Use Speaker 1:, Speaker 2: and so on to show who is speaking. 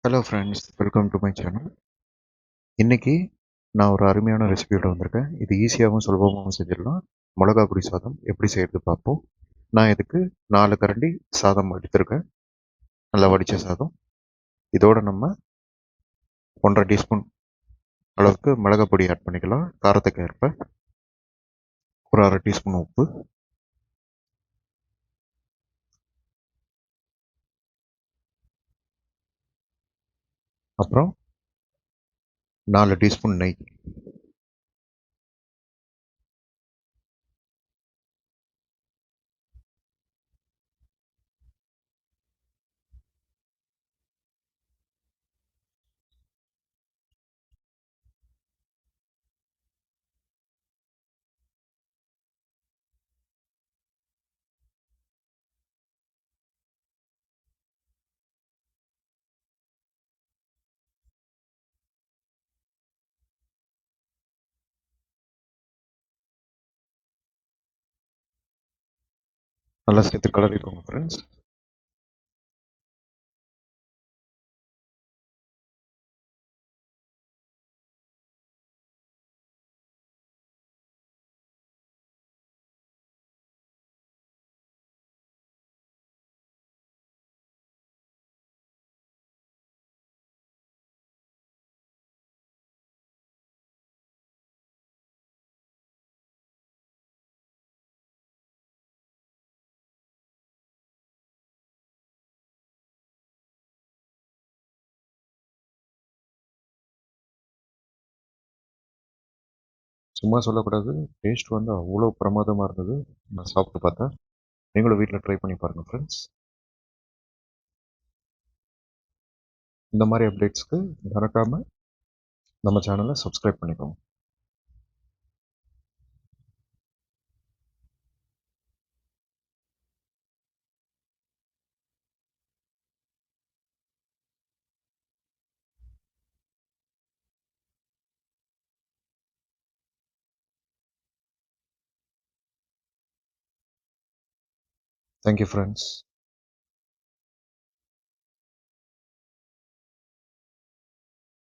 Speaker 1: Hello friends, welcome to my channel. இன்னைக்கு நான் ஒரு அருமையான ரெசிபியோட வந்திருக்கேன். இது ஈஸியாகவும் சுலபமாகவும் செஞ்சிடலாம். மிளகா பொடி சாதம் எப்படி செய்யறது பார்ப்போம். நான் இதுக்கு 4 கரண்டி சாதம் எடுத்திருக்கேன். நல்லா வடித்த சாதம். இதோட நம்ம 1.5 டீஸ்பூன் அளவுக்கு மிளகா பொடி ஆட் பண்ணிக்கலாம். காரத்துக்கு ஏற்ப ஒரு 1/2 டீஸ்பூன் உப்பு, அப்புறம் 4 டீஸ்பூன் நெய். நல்லா சேர்த்து கலரிக்கோங்க ஃப்ரெண்ட்ஸ். சும்மா சொல்லக்கூடாது, டேஸ்ட் வந்து அவ்வளோ பிரமாதமாக இருந்தது. நான் சாப்பிட்டு பார்த்தேன். நீங்களும் வீட்டில் ட்ரை பண்ணி பாருங்கள் ஃப்ரெண்ட்ஸ். இந்த மாதிரி அப்டேட்ஸ்க்கு மறக்காமல் நம்ம சேனலை சப்ஸ்கிரைப் பண்ணிக்கோங்க. Thank you, friends.